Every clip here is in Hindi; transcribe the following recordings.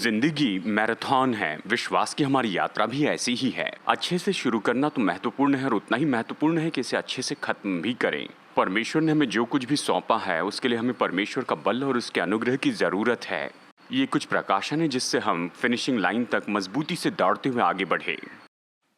जिंदगी मैराथन है। विश्वास की हमारी यात्रा भी ऐसी ही है। अच्छे से शुरू करना तो महत्वपूर्ण है और उतना ही महत्वपूर्ण है कि इसे अच्छे से खत्म भी करें। परमेश्वर ने हमें जो कुछ भी सौंपा है उसके लिए हमें परमेश्वर का बल और उसके अनुग्रह की जरूरत है। ये कुछ प्रकाशन है जिससे हम फिनिशिंग लाइन तक मजबूती से दौड़ते हुए आगे बढ़े।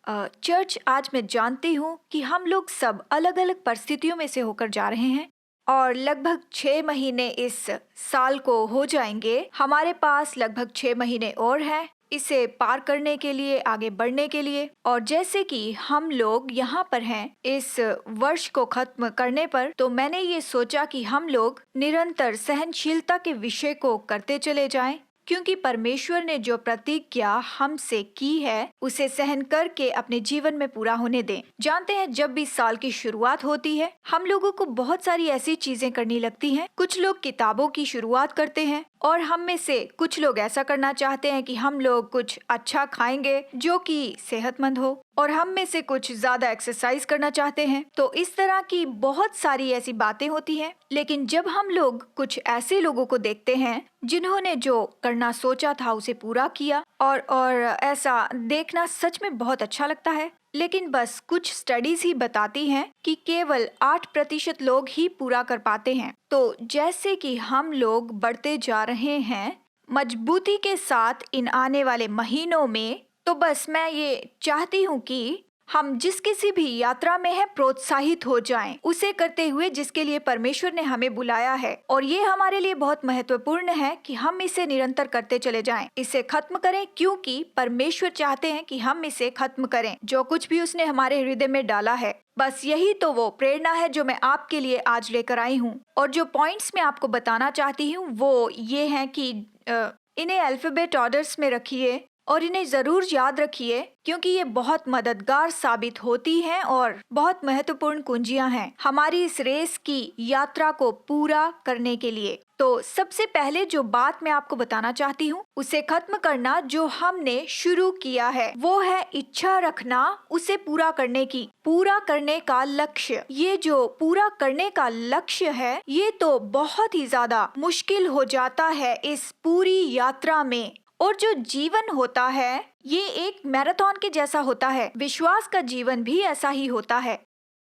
चर्च, आज मैं जानती हूँ कि हम लोग सब अलग अलग परिस्थितियों में से होकर जा रहे हैं और लगभग 6 महीने इस साल को हो जाएंगे। हमारे पास लगभग 6 महीने और हैं इसे पार करने के लिए, आगे बढ़ने के लिए। और जैसे कि हम लोग यहाँ पर हैं इस वर्ष को खत्म करने पर, तो मैंने ये सोचा कि हम लोग निरंतर सहनशीलता के विषय को करते चले जाएं, क्योंकि परमेश्वर ने जो प्रतिज्ञा हमसे की है उसे सहन करके अपने जीवन में पूरा होने दें। जानते हैं, जब भी साल की शुरुआत होती है हम लोगों को बहुत सारी ऐसी चीजें करनी लगती हैं। कुछ लोग किताबों की शुरुआत करते हैं और हम में से कुछ लोग ऐसा करना चाहते हैं कि हम लोग कुछ अच्छा खाएंगे जो कि सेहतमंद हो, और हम में से कुछ ज्यादा एक्सरसाइज करना चाहते हैं। तो इस तरह की बहुत सारी ऐसी बातें होती हैं। लेकिन जब हम लोग कुछ ऐसे लोगों को देखते हैं जिन्होंने जो करना सोचा था उसे पूरा किया, और ऐसा देखना सच में बहुत अच्छा लगता है। लेकिन बस कुछ स्टडीज ही बताती हैं कि केवल 8% लोग ही पूरा कर पाते हैं। तो जैसे कि हम लोग बढ़ते जा रहे हैं मजबूती के साथ इन आने वाले महीनों में, तो बस मैं ये चाहती हूँ कि हम जिस किसी भी यात्रा में हैं प्रोत्साहित हो जाएं, उसे करते हुए जिसके लिए परमेश्वर ने हमें बुलाया है। और ये हमारे लिए बहुत महत्वपूर्ण है कि हम इसे निरंतर करते चले जाएं, इसे खत्म करें, क्योंकि परमेश्वर चाहते हैं कि हम इसे खत्म करें जो कुछ भी उसने हमारे हृदय में डाला है। बस यही तो वो प्रेरणा है जो मैं आपके लिए आज लेकर आई हूँ। और जो पॉइंट्स मैं आपको बताना चाहती हूँ वो ये हैं कि इन्हें अल्फाबेट ऑर्डर्स में रखिए और इन्हें जरूर याद रखिए, क्योंकि ये बहुत मददगार साबित होती हैं और बहुत महत्वपूर्ण कुंजियां हैं हमारी इस रेस की यात्रा को पूरा करने के लिए। तो सबसे पहले जो बात मैं आपको बताना चाहती हूँ उसे खत्म करना जो हमने शुरू किया है वो है इच्छा रखना उसे पूरा करने की, पूरा करने का लक्ष्य। ये जो पूरा करने का लक्ष्य है ये तो बहुत ही ज्यादा मुश्किल हो जाता है इस पूरी यात्रा में। और जो जीवन होता है ये एक मैराथन के जैसा होता है। विश्वास का जीवन भी ऐसा ही होता है।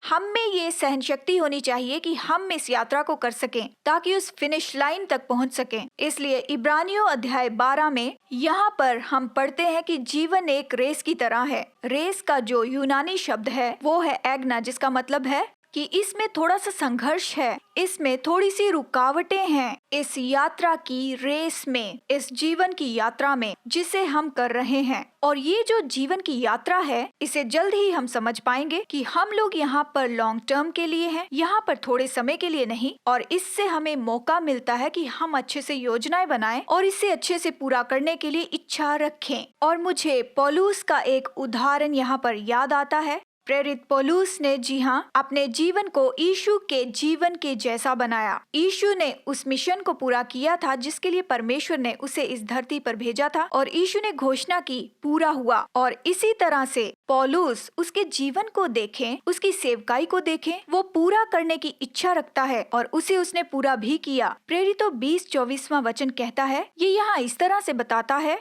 हम में ये सहन शक्ति होनी चाहिए कि हम इस यात्रा को कर सकें ताकि उस फिनिश लाइन तक पहुंच सकें। इसलिए इब्रानियों अध्याय 12 में यहाँ पर हम पढ़ते हैं कि जीवन एक रेस की तरह है। रेस का जो यूनानी शब्द है वो है एग्ना, जिसका मतलब है कि इसमें थोड़ा सा संघर्ष है, इसमें थोड़ी सी रुकावटें हैं इस यात्रा की रेस में, इस जीवन की यात्रा में जिसे हम कर रहे हैं। और ये जो जीवन की यात्रा है इसे जल्द ही हम समझ पाएंगे कि हम लोग यहाँ पर लॉन्ग टर्म के लिए हैं, यहाँ पर थोड़े समय के लिए नहीं। और इससे हमें मौका मिलता है कि हम अच्छे से योजनाएं बनाएं और इसे अच्छे से पूरा करने के लिए इच्छा रखें। और मुझे पौलुस का एक उदाहरण यहाँ पर याद आता है। प्रेरित पौलुस ने, जी हाँ, अपने जीवन को यीशु के जीवन के जैसा बनाया। यीशु ने उस मिशन को पूरा किया था जिसके लिए परमेश्वर ने उसे इस धरती पर भेजा था, और यीशु ने घोषणा की पूरा हुआ। और इसी तरह से पौलुस उसके जीवन को देखें, उसकी सेवकाई को देखें, वो पूरा करने की इच्छा रखता है और उसे उसने पूरा भी किया। प्रेरितों 20:24वां वचन कहता है, ये यहाँ इस तरह से बताता है,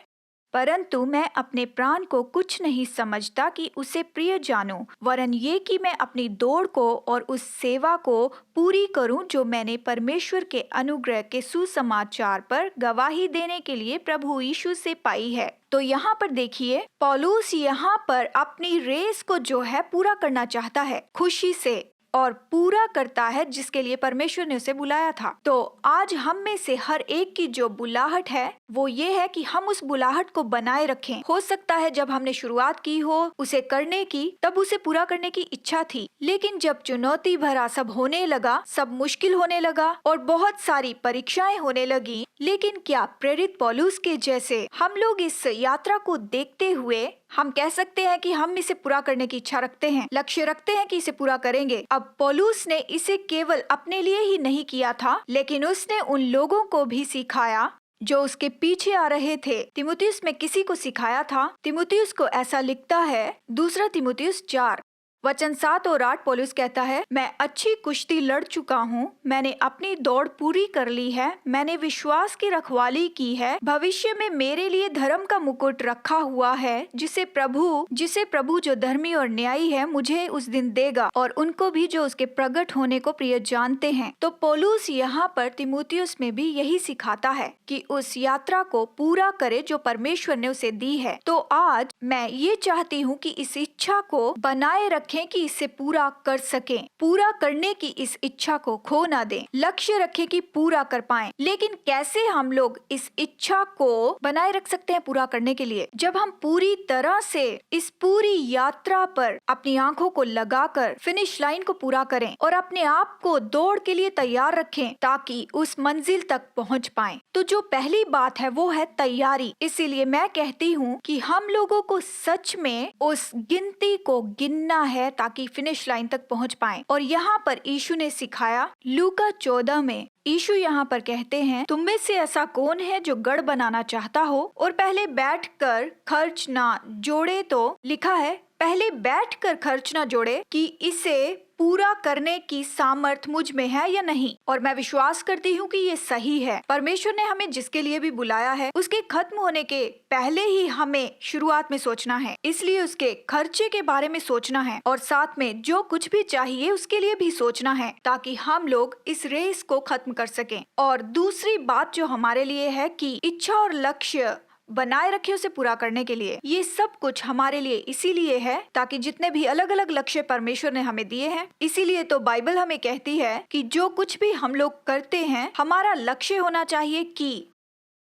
परंतु मैं अपने प्राण को कुछ नहीं समझता कि उसे प्रिय जानूं, वरन ये कि मैं अपनी दौड़ को और उस सेवा को पूरी करूं जो मैंने परमेश्वर के अनुग्रह के सुसमाचार पर गवाही देने के लिए प्रभु यीशु से पाई है। तो यहाँ पर देखिए, पौलुस यहाँ पर अपनी रेस को जो है पूरा करना चाहता है खुशी से, और पूरा करता है जिसके लिए परमेश्वर ने उसे बुलाया था। तो आज हम में से हर एक की जो बुलाहट है वो ये है कि हम उस बुलाहट को बनाए रखें। हो सकता है जब हमने शुरुआत की हो उसे करने की तब उसे पूरा करने की इच्छा थी, लेकिन जब चुनौती भरा सब होने लगा, सब मुश्किल होने लगा और बहुत सारी परीक्षाएं होने लगी, लेकिन क्या प्रेरित पौलुस के जैसे हम लोग इस यात्रा को देखते हुए हम कह सकते हैं कि हम इसे पूरा करने की इच्छा रखते हैं, लक्ष्य रखते हैं कि इसे पूरा करेंगे। अब पौलुस ने इसे केवल अपने लिए ही नहीं किया था, लेकिन उसने उन लोगों को भी सिखाया जो उसके पीछे आ रहे थे। तीमुथियुस में किसी को सिखाया था। तीमुथियुस को ऐसा लिखता है 2 तीमुथियुस 4। वचन 7 और 8 पौलुस कहता है, मैं अच्छी कुश्ती लड़ चुका हूँ, मैंने अपनी दौड़ पूरी कर ली है, मैंने विश्वास की रखवाली की है, भविष्य में मेरे लिए धर्म का मुकुट रखा हुआ है, जिसे प्रभु जो धर्मी और न्यायी है मुझे उस दिन देगा, और उनको भी जो उसके प्रकट होने को प्रिय जानते हैं। तो पौलुस यहाँ पर तीमुथियुस में भी यही सिखाता है कि उस यात्रा को पूरा करे जो परमेश्वर ने उसे दी है। तो आज मैं ये चाहती हूँ कि इस इच्छा को बनाए रखें कि इसे पूरा कर सकें, पूरा करने की इस इच्छा को खो ना दें, लक्ष्य रखें कि पूरा कर पाएं। लेकिन कैसे हम लोग इस इच्छा को बनाए रख सकते हैं पूरा करने के लिए? जब हम पूरी तरह से इस पूरी यात्रा पर अपनी आंखों को लगाकर फिनिश लाइन को पूरा करें और अपने आप को दौड़ के लिए तैयार रखें ताकि उस मंजिल तक पहुंच पाएं। तो जो पहली बात है वो है तैयारी। इसीलिए मैं कहती हूँ कि हम लोगों को सच में उस गिनती को गिनना है ताकि फिनिश लाइन तक पहुंच पाएं। और यहाँ पर यीशु ने सिखाया, लूका 14 में यीशु यहाँ पर कहते हैं, तुम में से ऐसा कौन है जो गढ़ बनाना चाहता हो और पहले बैठकर खर्च ना जोड़े? तो लिखा है, पहले बैठकर खर्च ना जोड़े कि इसे पूरा करने की सामर्थ मुझ में है या नहीं। और मैं विश्वास करती हूँ कि ये सही है। परमेश्वर ने हमें जिसके लिए भी बुलाया है उसके खत्म होने के पहले ही हमें शुरुआत में सोचना है, इसलिए उसके खर्चे के बारे में सोचना है और साथ में जो कुछ भी चाहिए उसके लिए भी सोचना है ताकि हम लोग इस रेस को खत्म कर सकें। और दूसरी बात जो हमारे लिए है कि इच्छा और लक्ष्य बनाए रखे उसे पूरा करने के लिए। ये सब कुछ हमारे लिए इसीलिए है ताकि जितने भी अलग अलग लक्ष्य परमेश्वर ने हमें दिए हैं, इसीलिए तो बाइबल हमें कहती है कि जो कुछ भी हम लोग करते हैं हमारा लक्ष्य होना चाहिए कि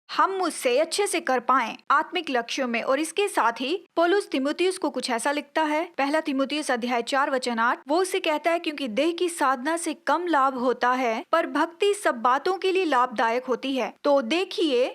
हम उससे अच्छे से कर पाएं आत्मिक लक्ष्यों में। और इसके साथ ही पौलुस तीमुथियुस को कुछ ऐसा लिखता है, पहला तीमुथियुस अध्याय 4 वचन 8, वो उसे कहता है, क्योंकि देह की साधना से कम लाभ होता है पर भक्ति सब बातों के लिए लाभदायक होती है। तो देखिए,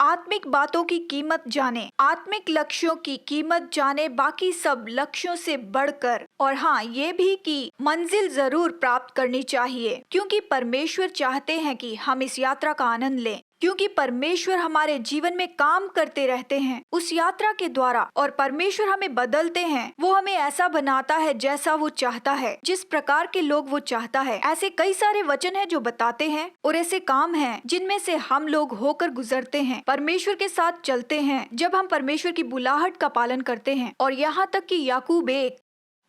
आत्मिक बातों की कीमत जाने, आत्मिक लक्ष्यों की कीमत जाने बाकी सब लक्ष्यों से बढ़कर। और हाँ, ये भी कि मंजिल जरूर प्राप्त करनी चाहिए क्योंकि परमेश्वर चाहते हैं कि हम इस यात्रा का आनंद लें, क्योंकि परमेश्वर हमारे जीवन में काम करते रहते हैं उस यात्रा के द्वारा। और परमेश्वर हमें बदलते हैं, वो हमें ऐसा बनाता है जैसा वो चाहता है, जिस प्रकार के लोग वो चाहता है। ऐसे कई सारे वचन हैं जो बताते हैं और ऐसे काम हैं जिनमें से हम लोग होकर गुजरते हैं, परमेश्वर के साथ चलते हैं जब हम परमेश्वर की बुलाहट का पालन करते हैं। और यहाँ तक कि याकूब 1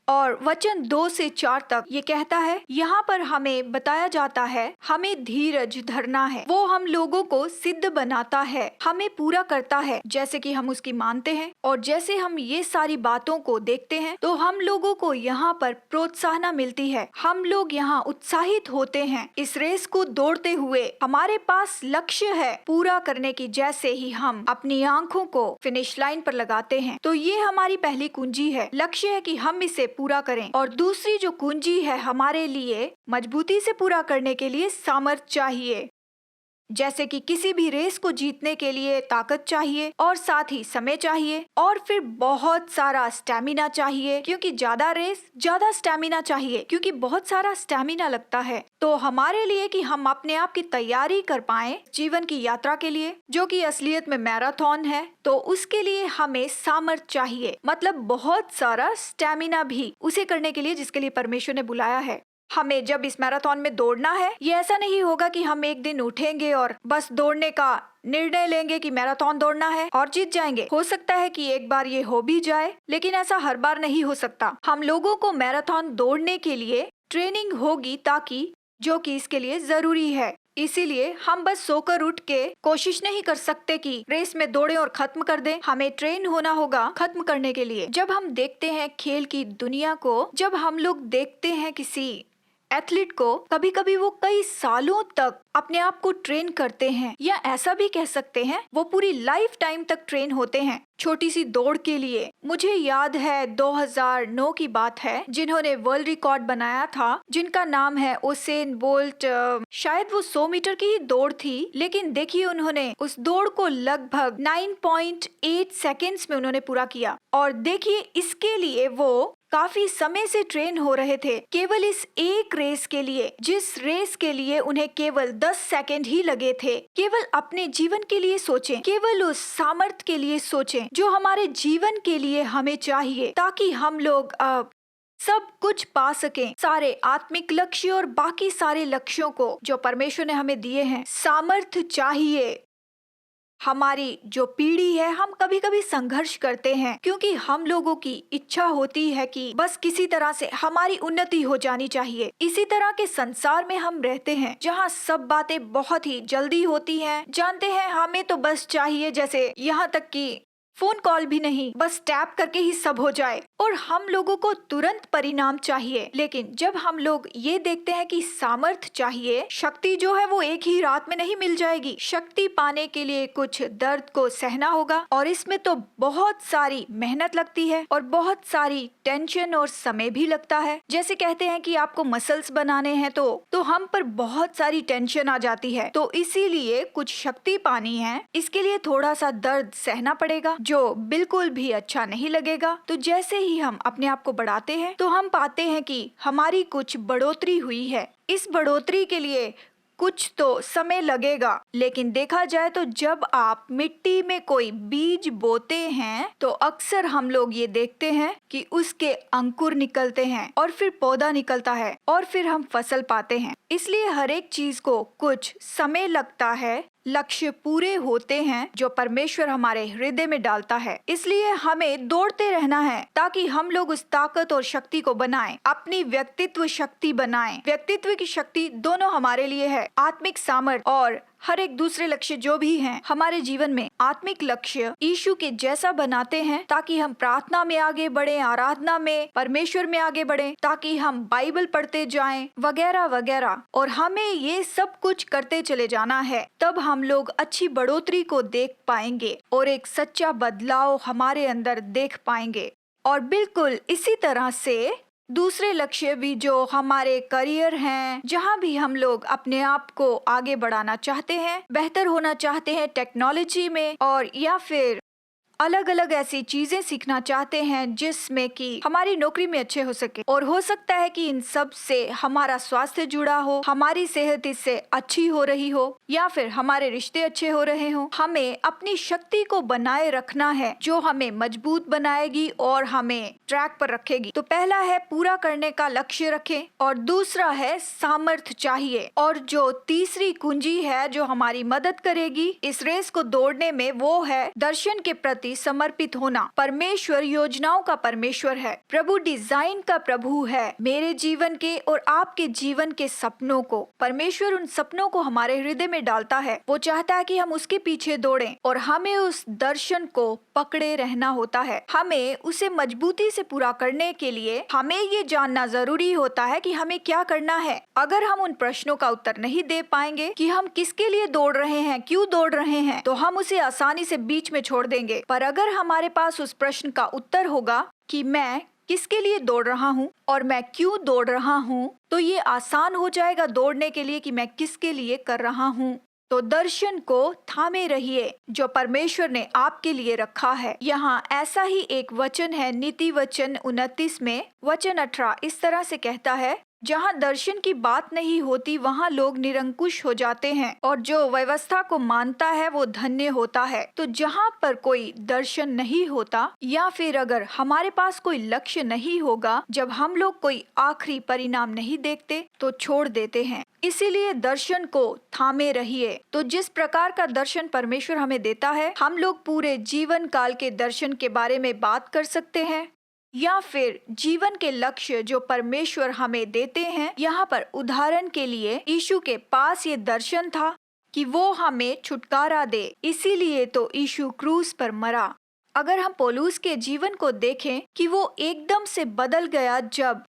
और वचन 2 से 4 तक ये कहता है, यहाँ पर हमें बताया जाता है हमें धीरज धरना है, वो हम लोगों को सिद्ध बनाता है, हमें पूरा करता है जैसे कि हम उसकी मानते हैं। और जैसे हम ये सारी बातों को देखते हैं तो हम लोगों को यहाँ पर प्रोत्साहन मिलती है, हम लोग यहाँ उत्साहित होते हैं इस रेस को दौड़ते हुए। हमारे पास लक्ष्य है पूरा करने की, जैसे ही हम अपनी आंखों को फिनिश लाइन पर लगाते हैं। तो ये हमारी पहली कुंजी है, लक्ष्य है कि हम इसे पूरा करें। और दूसरी जो कुंजी है हमारे लिए मजबूती से पूरा करने के लिए सामर्थ्य चाहिए, जैसे कि किसी भी रेस को जीतने के लिए ताकत चाहिए और साथ ही समय चाहिए और फिर बहुत सारा स्टैमिना चाहिए, क्योंकि ज्यादा रेस ज्यादा स्टैमिना चाहिए, क्योंकि बहुत सारा स्टैमिना लगता है। तो हमारे लिए कि हम अपने आप की तैयारी कर पाएं जीवन की यात्रा के लिए, जो कि असलियत में मैराथन है, तो उसके लिए हमें सामर्थ्य चाहिए, मतलब बहुत सारा स्टैमिना भी उसे करने के लिए जिसके लिए परमेश्वर ने बुलाया है। हमें जब इस मैराथन में दौड़ना है, ये ऐसा नहीं होगा कि हम एक दिन उठेंगे और बस दौड़ने का निर्णय लेंगे कि मैराथन दौड़ना है और जीत जाएंगे। हो सकता है कि एक बार ये हो भी जाए, लेकिन ऐसा हर बार नहीं हो सकता। हम लोगों को मैराथन दौड़ने के लिए ट्रेनिंग होगी, ताकि जो कि इसके लिए जरूरी है। इसीलिए हम बस सोकर उठ के कोशिश नहीं कर सकते कि रेस में दौड़े और खत्म कर दें। हमें ट्रेन होना होगा खत्म करने के लिए। जब हम देखते हैं खेल की दुनिया को, जब हम लोग देखते हैं किसी एथलीट को, कभी कभी वो कई सालों तक अपने आप को ट्रेन करते हैं, या ऐसा भी कह सकते हैं वो पूरी लाइफ टाइम तक ट्रेन होते हैं छोटी सी दौड़ के लिए। मुझे याद है 2009 की बात है, जिन्होंने वर्ल्ड रिकॉर्ड बनाया था, जिनका नाम है उसेन बोल्ट। शायद वो 100 मीटर की ही दौड़ थी, लेकिन देखिए उन्होंने उस दौड़ को लगभग 9.8 सेकेंड्स में उन्होंने पूरा किया। और देखिए इसके लिए वो काफी समय से ट्रेन हो रहे थे, केवल इस एक रेस के लिए, जिस रेस के लिए उन्हें केवल 10 सेकेंड ही लगे थे। केवल अपने जीवन के लिए सोचें, केवल उस सामर्थ्य के लिए सोचें जो हमारे जीवन के लिए हमें चाहिए, ताकि हम लोग सब कुछ पा सकें, सारे आत्मिक लक्ष्य और बाकी सारे लक्ष्यों को जो परमेश्वर ने हमें दिए हैं। सामर्थ्य चाहिए। हमारी जो पीढ़ी है, हम कभी कभी संघर्ष करते हैं क्योंकि हम लोगों की इच्छा होती है कि बस किसी तरह से हमारी उन्नति हो जानी चाहिए। इसी तरह के संसार में हम रहते हैं जहाँ सब बातें बहुत ही जल्दी होती हैं। जानते हैं, हमें तो बस चाहिए, जैसे यहाँ तक कि फोन कॉल भी नहीं, बस टैप करके ही सब हो जाए और हम लोगों को तुरंत परिणाम चाहिए। लेकिन जब हम लोग ये देखते हैं कि सामर्थ्य चाहिए, शक्ति जो है वो एक ही रात में नहीं मिल जाएगी। शक्ति पाने के लिए कुछ दर्द को सहना होगा और इसमें तो बहुत सारी मेहनत लगती है और बहुत सारी टेंशन और समय भी लगता है। जैसे कहते हैं कि आपको मसल्स बनाने हैं तो हम पर बहुत सारी टेंशन आ जाती है। तो इसीलिए कुछ शक्ति पानी है, इसके लिए थोड़ा सा दर्द सहना पड़ेगा जो बिल्कुल भी अच्छा नहीं लगेगा। तो जैसे ही हम अपने आप को बढ़ाते हैं तो हम पाते हैं कि हमारी कुछ बढ़ोतरी हुई है। इस बढ़ोतरी के लिए कुछ तो समय लगेगा, लेकिन देखा जाए तो जब आप मिट्टी में कोई बीज बोते हैं तो अक्सर हम लोग ये देखते हैं कि उसके अंकुर निकलते हैं और फिर पौधा निकलता है और फिर हम फसल पाते हैं। इसलिए हर एक चीज को कुछ समय लगता है, लक्ष्य पूरे होते हैं जो परमेश्वर हमारे हृदय में डालता है। इसलिए हमें दौड़ते रहना है ताकि हम लोग उस ताकत और शक्ति को बनाएं, अपनी व्यक्तित्व शक्ति बनाएं। व्यक्तित्व की शक्ति दोनों हमारे लिए है। आत्मिक सामर्थ्य और हर एक दूसरे लक्ष्य जो भी हैं हमारे जीवन में, आत्मिक लक्ष्य यीशु के जैसा बनाते हैं ताकि हम प्रार्थना में आगे बढ़ें, आराधना में, परमेश्वर में आगे बढ़ें, ताकि हम बाइबल पढ़ते जाएं वगैरह वगैरह। और हमें ये सब कुछ करते चले जाना है, तब हम लोग अच्छी बढ़ोतरी को देख पाएंगे और एक सच्चा बदलाव हमारे अंदर देख पाएंगे। और बिल्कुल इसी तरह से दूसरे लक्ष्य भी जो हमारे करियर हैं, जहाँ भी हम लोग अपने आप को आगे बढ़ाना चाहते हैं, बेहतर होना चाहते हैं टेक्नोलॉजी में, और या फिर अलग अलग ऐसी चीजें सीखना चाहते हैं जिसमें कि हमारी नौकरी में अच्छे हो सके। और हो सकता है कि इन सब से हमारा स्वास्थ्य जुड़ा हो, हमारी सेहत इससे अच्छी हो रही हो, या फिर हमारे रिश्ते अच्छे हो रहे हो। हमें अपनी शक्ति को बनाए रखना है जो हमें मजबूत बनाएगी और हमें ट्रैक पर रखेगी। तो पहला है पूरा करने का लक्ष्य रखें, और दूसरा है सामर्थ्य चाहिए, और जो तीसरी कुंजी है जो हमारी मदद करेगी इस रेस को दौड़ने में, वो है दर्शन के प्रति समर्पित होना। परमेश्वर योजनाओं का परमेश्वर है, प्रभु डिजाइन का प्रभु है। मेरे जीवन के और आपके जीवन के सपनों को परमेश्वर उन सपनों को हमारे हृदय में डालता है। वो चाहता है कि हम उसके पीछे दौड़ें और हमें उस दर्शन को पकड़े रहना होता है। हमें उसे मजबूती से पूरा करने के लिए हमें ये जानना जरूरी होता है कि हमें क्या करना है। अगर हम उन प्रश्नों का उत्तर नहीं दे पाएंगे कि हम किसके लिए दौड़ रहे हैं, क्यों दौड़ रहे हैं, तो हम उसे आसानी से बीच में छोड़ देंगे। पर अगर हमारे पास उस प्रश्न का उत्तर होगा कि मैं किसके लिए दौड़ रहा हूँ और मैं क्यों दौड़ रहा हूँ, तो ये आसान हो जाएगा दौड़ने के लिए कि मैं किसके लिए कर रहा हूँ। तो दर्शन को थामे रहिए जो परमेश्वर ने आपके लिए रखा है। यहाँ ऐसा ही एक वचन है, नीति वचन 29 में वचन 18 इस तरह से कहता है, जहाँ दर्शन की बात नहीं होती वहाँ लोग निरंकुश हो जाते हैं, और जो व्यवस्था को मानता है वो धन्य होता है। तो जहाँ पर कोई दर्शन नहीं होता, या फिर अगर हमारे पास कोई लक्ष्य नहीं होगा, जब हम लोग कोई आखिरी परिणाम नहीं देखते तो छोड़ देते हैं। इसीलिए दर्शन को थामे रहिए। तो जिस प्रकार का दर्शन परमेश्वर हमें देता है, हम लोग पूरे जीवन काल के दर्शन के बारे में बात कर सकते हैं, या फिर जीवन के लक्ष्य जो परमेश्वर हमें देते हैं। यहाँ पर उदाहरण के लिए यीशु के पास ये दर्शन था कि वो हमें छुटकारा दे, इसीलिए तो यीशु क्रूस पर मरा। अगर हम पौलुस के जीवन को देखें कि वो एकदम से बदल गया, जब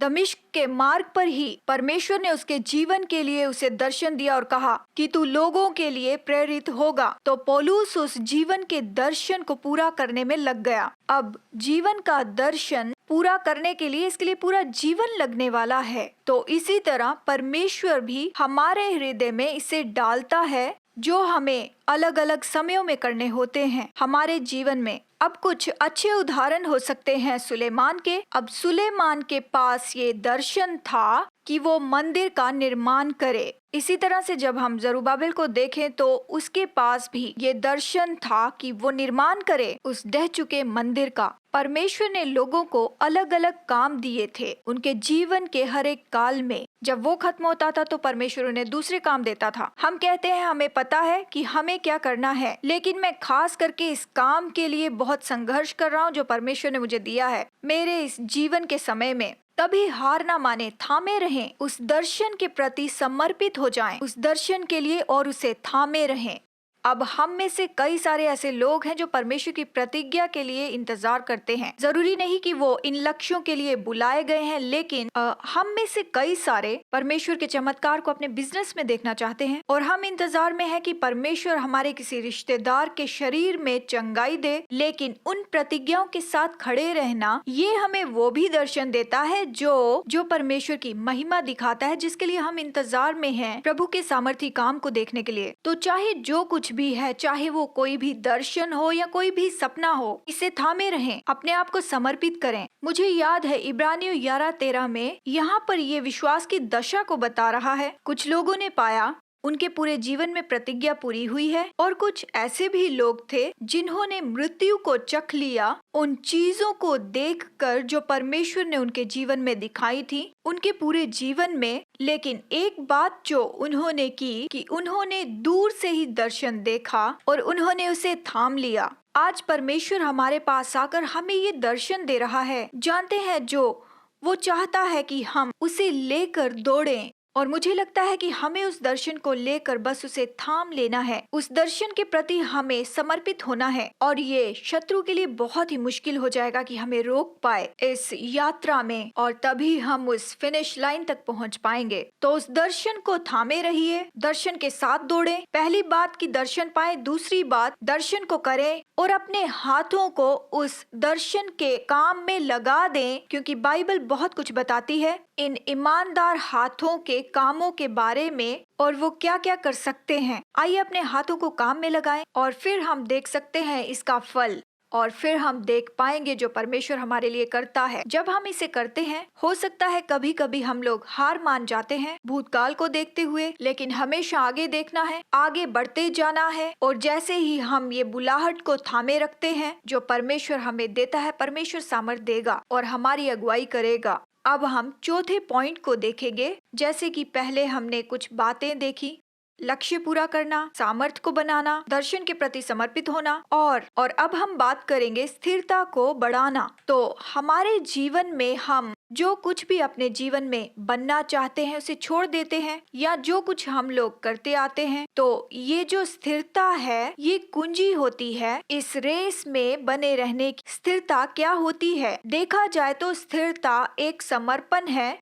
दमिश्क के मार्ग पर ही परमेश्वर ने उसके जीवन के लिए उसे दर्शन दिया और कहा कि तू लोगों के लिए प्रेरित होगा, तो पौलुस उस जीवन के दर्शन को पूरा करने में लग गया। अब जीवन का दर्शन पूरा करने के लिए इसके लिए पूरा जीवन लगने वाला है। तो इसी तरह परमेश्वर भी हमारे हृदय में इसे डालता है जो हमें अलग अलग समयों में करने होते हैं हमारे जीवन में। अब कुछ अच्छे उदाहरण हो सकते हैं सुलेमान के। अब सुलेमान के पास ये दर्शन था कि वो मंदिर का निर्माण करे। इसी तरह से जब हम जरुब्बाबिल को देखें तो उसके पास भी ये दर्शन था कि वो निर्माण करे उस ढह चुके मंदिर का। परमेश्वर ने लोगों को अलग अलग काम दिए थे उनके जीवन के हर एक काल में। जब वो खत्म होता था तो परमेश्वर उन्हें दूसरे काम देता था। हम कहते हैं हमें पता है कि हमें क्या करना है, लेकिन मैं खास करके इस काम के लिए बहुत संघर्ष कर रहा हूँ जो परमेश्वर ने मुझे दिया है मेरे इस जीवन के समय में। तभी हार ना माने, थामे रहें, उस दर्शन के प्रति समर्पित हो जाएं, उस दर्शन के लिए और उसे थामे रहें। अब हम में से कई सारे ऐसे लोग हैं जो परमेश्वर की प्रतिज्ञा के लिए इंतजार करते हैं। जरूरी नहीं कि वो इन लक्ष्यों के लिए बुलाए गए हैं, लेकिन हम में से कई सारे परमेश्वर के चमत्कार को अपने बिजनेस में देखना चाहते हैं और हम इंतजार में हैं कि परमेश्वर हमारे किसी रिश्तेदार के शरीर में चंगाई दे। लेकिन उन प्रतिज्ञाओं के साथ खड़े रहना, ये हमें वो भी दर्शन देता है जो परमेश्वर की महिमा दिखाता है, जिसके लिए हम इंतजार में हैं प्रभु के सामर्थी काम को देखने के लिए। तो चाहे जो कुछ भी है, चाहे वो कोई भी दर्शन हो या कोई भी सपना हो, इसे थामे रहें, अपने आप को समर्पित करें। मुझे याद है इब्रानियों 11:13 में यहाँ पर ये विश्वास की दशा को बता रहा है। कुछ लोगों ने पाया उनके पूरे जीवन में प्रतिज्ञा पूरी हुई है और कुछ ऐसे भी लोग थे जिन्होंने मृत्यु को चख लिया उन चीजों को देखकर जो परमेश्वर ने उनके जीवन में दिखाई थी उनके पूरे जीवन में। लेकिन एक बात जो उन्होंने की कि उन्होंने दूर से ही दर्शन देखा और उन्होंने उसे थाम लिया। आज परमेश्वर हमारे पास आकर हमें ये दर्शन दे रहा है। जानते हैं, जो वो चाहता है कि हम उसे लेकर दौड़ें, और मुझे लगता है कि हमें उस दर्शन को लेकर बस उसे थाम लेना है। उस दर्शन के प्रति हमें समर्पित होना है और ये शत्रु के लिए बहुत ही मुश्किल हो जाएगा कि हमें रोक पाए इस यात्रा में, और तभी हम उस फिनिश लाइन तक पहुंच पाएंगे। तो उस दर्शन को थामे रहिए, दर्शन के साथ दौड़ें। पहली बात कि दर्शन पाए, दूसरी बात दर्शन को करें और अपने हाथों को उस दर्शन के काम में लगा दें, क्योंकि बाइबल बहुत कुछ बताती है इन ईमानदार हाथों के कामों के बारे में और वो क्या क्या कर सकते हैं। आइए अपने हाथों को काम में लगाएं और फिर हम देख सकते हैं इसका फल, और फिर हम देख पाएंगे जो परमेश्वर हमारे लिए करता है। जब हम इसे करते हैं, हो सकता है कभी कभी हम लोग हार मान जाते हैं भूतकाल को देखते हुए, लेकिन हमेशा आगे देखना है, आगे बढ़ते जाना है। और जैसे ही हम ये बुलाहट को थामे रखते हैं जो परमेश्वर हमें देता है, परमेश्वर सामर्थ देगा और हमारी अगुवाई करेगा। अब हम चौथे पॉइंट को देखेंगे। जैसे कि पहले हमने कुछ बातें देखी, लक्ष्य पूरा करना, सामर्थ्य को बनाना, दर्शन के प्रति समर्पित होना, और अब हम बात करेंगे स्थिरता को बढ़ाना। तो हमारे जीवन में हम जो कुछ भी अपने जीवन में बनना चाहते हैं उसे छोड़ देते हैं, या जो कुछ हम लोग करते आते हैं, तो ये जो स्थिरता है ये कुंजी होती है इस रेस में बने रहने की। स्थिरता क्या होती है? देखा जाए तो स्थिरता एक समर्पण है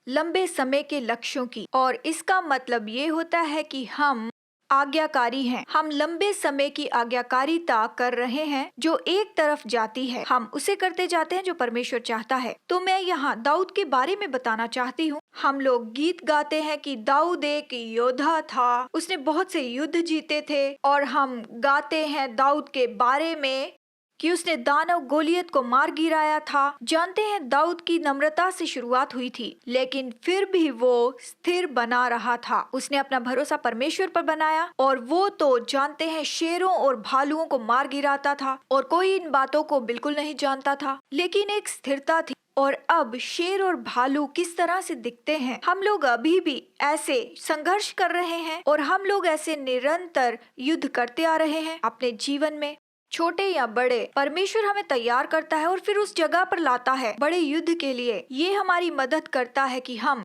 लंबे समय के लक्ष्यों की, और इसका मतलब ये होता है कि हम आज्ञाकारी हैं। हम लंबे समय की आज्ञाकारिता कर रहे हैं जो एक तरफ जाती है, हम उसे करते जाते हैं जो परमेश्वर चाहता है। तो मैं यहाँ दाऊद के बारे में बताना चाहती हूँ। हम लोग गीत गाते हैं कि दाऊद एक योद्धा था, उसने बहुत से युद्ध जीते थे, और हम गाते हैं दाऊद के बारे में कि उसने दानव गोलियत को मार गिराया था। जानते हैं दाऊद की नम्रता से शुरुआत हुई थी, लेकिन फिर भी वो स्थिर बना रहा था। उसने अपना भरोसा परमेश्वर पर बनाया, और वो तो जानते हैं शेरों और भालुओं को मार गिराता था और कोई इन बातों को बिल्कुल नहीं जानता था, लेकिन एक स्थिरता थी। और अब शेर और भालू किस तरह से दिखते हैं? हम लोग अभी भी ऐसे संघर्ष कर रहे हैं और हम लोग ऐसे निरंतर युद्ध करते आ रहे हैं अपने जीवन में, छोटे या बड़े। परमेश्वर हमें तैयार करता है और फिर उस जगह पर लाता है बड़े युद्ध के लिए। ये हमारी मदद करता है कि हम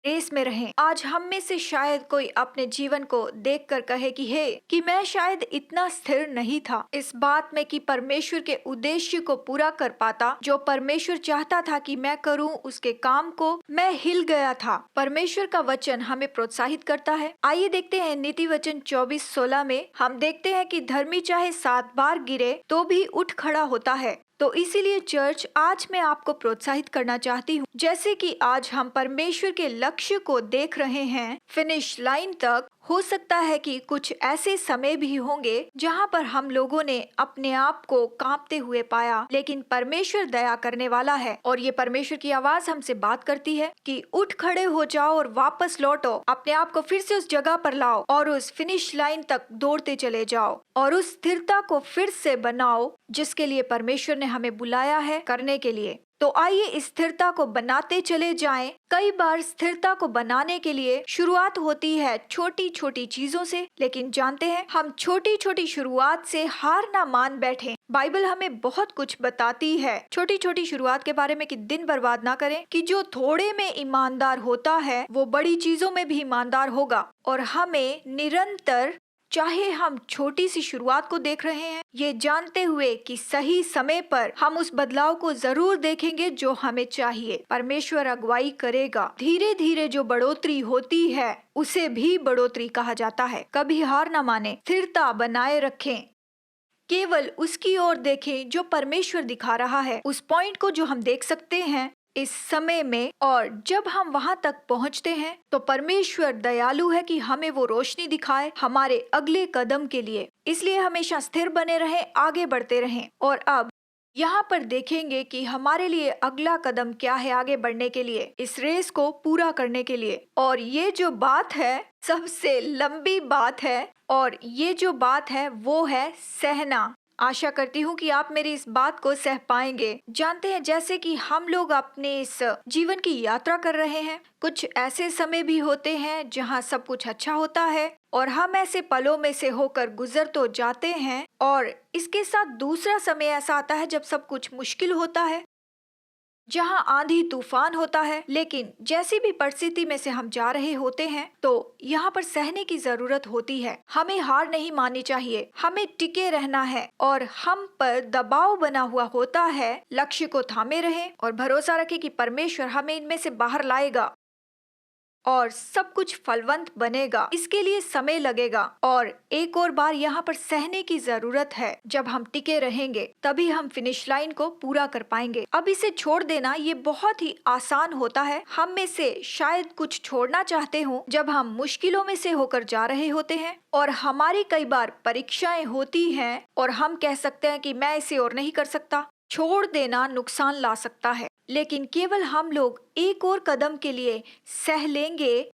रेस में रहें। आज हम में से शायद कोई अपने जीवन को देखकर कहे कि मैं शायद इतना स्थिर नहीं था इस बात में कि परमेश्वर के उद्देश्य को पूरा कर पाता। जो परमेश्वर चाहता था कि मैं करूं उसके काम को, मैं हिल गया था। परमेश्वर का वचन हमें प्रोत्साहित करता है। आइए देखते हैं नीति वचन 24:16 में हम देखते हैं कि धर्मी चाहे 7 बार गिरे तो भी उठ खड़ा होता है। तो इसीलिए चर्च, आज मैं आपको प्रोत्साहित करना चाहती हूँ, जैसे कि आज हम परमेश्वर के लक्ष्य को देख रहे हैं फिनिश लाइन तक, हो सकता है कि कुछ ऐसे समय भी होंगे जहाँ पर हम लोगों ने अपने आप को कांपते हुए पाया, लेकिन परमेश्वर दया करने वाला है और ये परमेश्वर की आवाज हमसे बात करती है कि उठ खड़े हो जाओ और वापस लौटो, अपने आप को फिर से उस जगह पर लाओ और उस फिनिश लाइन तक दौड़ते चले जाओ और उस स्थिरता को फिर से बनाओ जिसके लिए परमेश्वर ने हमें बुलाया है करने के लिए। तो आइए इस स्थिरता को बनाते चले जाएं। कई बार स्थिरता को बनाने के लिए शुरुआत होती है छोटी छोटी चीजों से, लेकिन जानते हैं हम छोटी छोटी शुरुआत से हार ना मान बैठे। बाइबल हमें बहुत कुछ बताती है छोटी छोटी शुरुआत के बारे में कि दिन बर्बाद ना करें, कि जो थोड़े में ईमानदार होता है वो बड़ी चीजों में भी ईमानदार होगा। और हमें निरंतर, चाहे हम छोटी सी शुरुआत को देख रहे हैं, ये जानते हुए कि सही समय पर हम उस बदलाव को जरूर देखेंगे जो हमें चाहिए। परमेश्वर अगुवाई करेगा। धीरे धीरे जो बढ़ोतरी होती है उसे भी बढ़ोतरी कहा जाता है। कभी हार न माने, स्थिरता बनाए रखें, केवल उसकी ओर देखें जो परमेश्वर दिखा रहा है, उस पॉइंट को जो हम देख सकते हैं इस समय में। और जब हम वहां तक पहुंचते हैं तो परमेश्वर दयालु है कि हमें वो रोशनी दिखाए हमारे अगले कदम के लिए। इसलिए हमेशा स्थिर बने रहें, आगे बढ़ते रहें। और अब यहाँ पर देखेंगे कि हमारे लिए अगला कदम क्या है आगे बढ़ने के लिए, इस रेस को पूरा करने के लिए। और ये जो बात है सबसे लंबी बात है, और ये जो बात है वो है सहना। आशा करती हूँ कि आप मेरी इस बात को सह पाएंगे। जानते हैं, जैसे कि हम लोग अपने इस जीवन की यात्रा कर रहे हैं, कुछ ऐसे समय भी होते हैं जहाँ सब कुछ अच्छा होता है और हम ऐसे पलों में से होकर गुजर तो जाते हैं, और इसके साथ दूसरा समय ऐसा आता है जब सब कुछ मुश्किल होता है, जहां आंधी तूफान होता है। लेकिन जैसी भी परिस्थिति में से हम जा रहे होते हैं तो यहाँ पर सहने की जरूरत होती है। हमें हार नहीं माननी चाहिए, हमें टिके रहना है और हम पर दबाव बना हुआ होता है। लक्ष्य को थामे रहें और भरोसा रखें कि परमेश्वर हमें इनमें से बाहर लाएगा और सब कुछ फलवंत बनेगा। इसके लिए समय लगेगा और एक और बार यहाँ पर सहने की जरूरत है। जब हम टिके रहेंगे तभी हम फिनिश लाइन को पूरा कर पाएंगे। अब इसे छोड़ देना ये बहुत ही आसान होता है। हम में से शायद कुछ छोड़ना चाहते हो जब हम मुश्किलों में से होकर जा रहे होते हैं और हमारी कई बार परीक्षाएं होती हैं और हम कह सकते हैं कि मैं इसे और नहीं कर सकता। छोड़ देना नुकसान ला सकता है, लेकिन केवल हम लोग एक और कदम के लिए सह लेंगे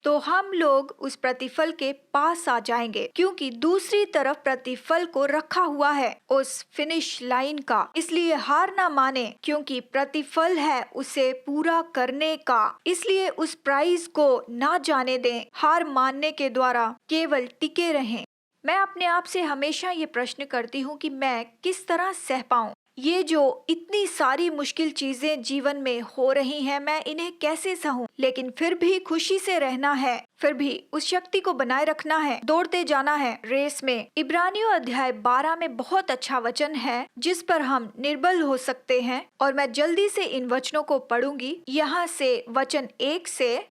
तो हम लोग उस प्रतिफल के पास आ जाएंगे, क्योंकि दूसरी तरफ प्रतिफल को रखा हुआ है उस फिनिश लाइन का। इसलिए हार ना माने, क्योंकि प्रतिफल है उसे पूरा करने का। इसलिए उस प्राइज को ना जाने दें हार मानने के द्वारा, केवल टिके रहें। मैं अपने आप से हमेशा ये प्रश्न करती हूँ कि मैं किस तरह सह पाऊँ। ये जो इतनी सारी मुश्किल चीजें जीवन में हो रही हैं, मैं इन्हें कैसे सहूं। लेकिन फिर भी खुशी से रहना है, फिर भी उस शक्ति को बनाए रखना है, दौड़ते जाना है रेस में। इब्रानियों अध्याय 12 में बहुत अच्छा वचन है जिस पर हम निर्बल हो सकते हैं, और मैं जल्दी से इन वचनों को पढ़ूंगी। यहाँ से वचन 1 से,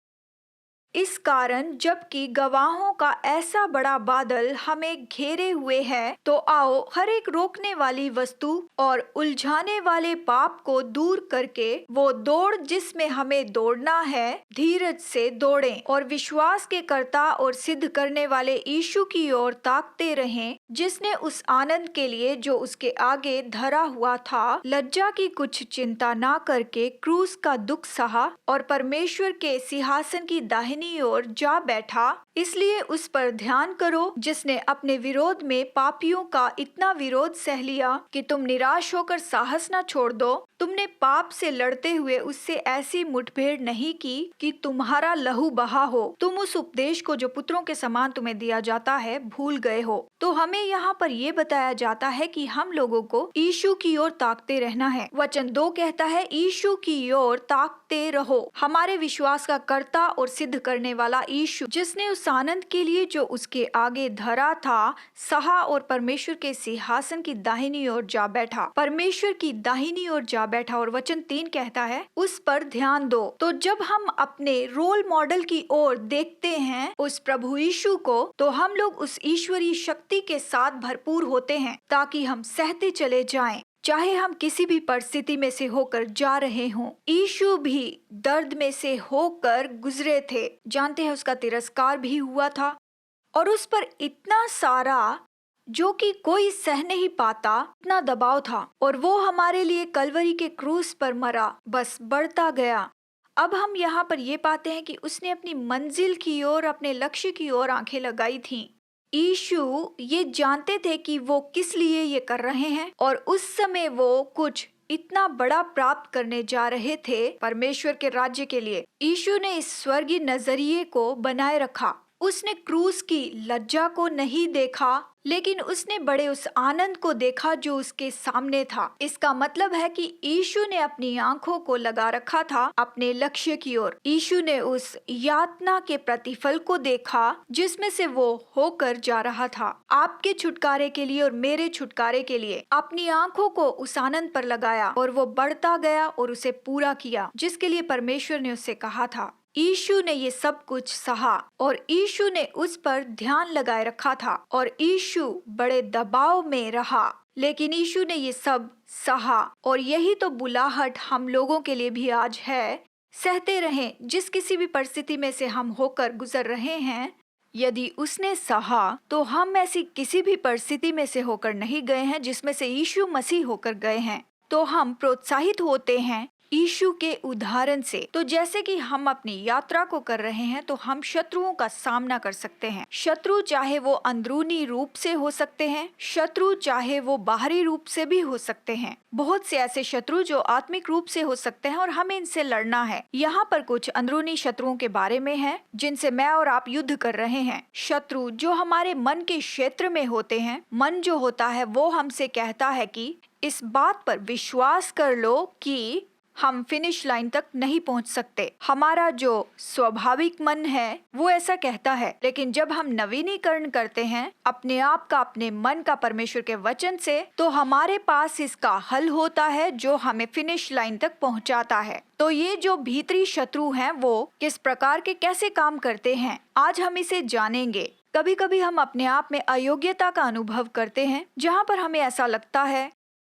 इस कारण जबकि गवाहों का ऐसा बड़ा बादल हमें घेरे हुए है, तो आओ हर एक रोकने वाली वस्तु और उलझाने वाले पाप को दूर करके वो दौड़ जिसमें हमें दौड़ना है धीरज से दौड़ें, और विश्वास के कर्ता और सिद्ध करने वाले यीशु की ओर ताकते रहें, जिसने उस आनंद के लिए जो उसके आगे धरा हुआ था लज्जा की कुछ चिंता ना करके क्रूस का दुख सहा और परमेश्वर के सिंहासन की दाहिनी ओर जा बैठा। इसलिए उस पर ध्यान करो जिसने अपने विरोध में पापियों का इतना विरोध सह लिया कि तुम निराश होकर साहस न छोड़ दो। तुमने पाप से लड़ते हुए उससे ऐसी मुठभेड़ नहीं की कि तुम्हारा लहू बहा हो। तुम उस उपदेश को जो पुत्रों के समान तुम्हें दिया जाता है भूल गए हो। तो हमें यहाँ पर ये बताया जाता है कि हम लोगों को यीशु की ओर ताकते रहना है। वचन 2 कहता है, यीशु की ओर ताकते रहो। हमारे विश्वास का कर्ता और सिद्ध करने वाला यीशु, जिसने उस आनंद के लिए जो उसके आगे धरा था सहा और परमेश्वर के सिंहासन की दाहिनी ओर जा बैठा। परमेश्वर की दाहिनी ओर जा बैठा। और वचन 3 कहता है, उस पर ध्यान दो। तो जब हम अपने रोल मॉडल की ओर देखते हैं उस प्रभु यीशु को, तो हम लोग उस ईश्वरीय शक्ति के साथ भरपूर होते हैं ताकि हम सहते चले जाएं। चाहे हम किसी भी परिस्थिति में से होकर जा रहे हों, यीशु भी दर्द में से होकर गुजरे थे। जानते हैं उसका तिरस्कार भी हुआ था और उस पर इतना सारा जो कि कोई सह नहीं पाता इतना दबाव था, और वो हमारे लिए कलवरी के क्रूस पर मरा, बस बढ़ता गया। अब हम यहाँ पर ये पाते हैं कि उसने अपनी मंजिल की ओर, अपने लक्ष्य की ओर आंखें लगाई थीं। यीशु ये जानते थे कि वो किस लिए ये कर रहे हैं, और उस समय वो कुछ इतना बड़ा प्राप्त करने जा रहे थे परमेश्वर के राज्य के लिए। यीशु ने इस स्वर्गीय नजरिए को बनाए रखा। उसने क्रूस की लज्जा को नहीं देखा, लेकिन उसने बड़े उस आनंद को देखा जो उसके सामने था। इसका मतलब है कि यीशु ने अपनी आंखों को लगा रखा था अपने लक्ष्य की ओर। यीशु ने उस यातना के प्रतिफल को देखा जिसमें से वो होकर जा रहा था। आपके छुटकारे के लिए और मेरे छुटकारे के लिए अपनी आंखों को उस आनंद पर लगाया, और वो बढ़ता गया और उसे पूरा किया जिसके लिए परमेश्वर ने उससे कहा था। यीशु ने ये सब कुछ सहा और यीशु ने उस पर ध्यान लगाए रखा था, और यीशु बड़े दबाव में रहा, लेकिन यीशु ने ये सब सहा। और यही तो बुलाहट हम लोगों के लिए भी आज है। सहते रहें जिस किसी भी परिस्थिति में से हम होकर गुजर रहे हैं। यदि उसने सहा तो हम ऐसी किसी भी परिस्थिति में से होकर नहीं गए हैं जिसमें से यीशु मसीह होकर गए हैं। तो हम प्रोत्साहित होते हैं यीशु के उदाहरण से। तो जैसे कि हम अपनी यात्रा को कर रहे हैं तो हम शत्रुओं का सामना कर सकते हैं। शत्रु चाहे वो अंदरूनी रूप से हो सकते हैं, शत्रु चाहे वो बाहरी रूप से भी हो सकते हैं। बहुत से ऐसे शत्रु जो आत्मिक रूप से हो सकते हैं और हमें इनसे लड़ना है। यहाँ पर कुछ अंदरूनी शत्रुओं के बारे में है जिनसे मैं और आप युद्ध कर रहे हैं। शत्रु जो हमारे मन के क्षेत्र में होते हैं। मन जो होता है वो हमसे कहता है कि इस बात पर विश्वास कर लो कि हम फिनिश लाइन तक नहीं पहुंच सकते। हमारा जो स्वाभाविक मन है वो ऐसा कहता है, लेकिन जब हम नवीनीकरण करते हैं अपने आप का, अपने मन का परमेश्वर के वचन से, तो हमारे पास इसका हल होता है जो हमें फिनिश लाइन तक पहुंचाता है। तो ये जो भीतरी शत्रु हैं वो किस प्रकार के कैसे काम करते हैं, आज हम इसे जानेंगे। कभी कभी हम अपने आप में अयोग्यता का अनुभव करते हैं जहाँ पर हमें ऐसा लगता है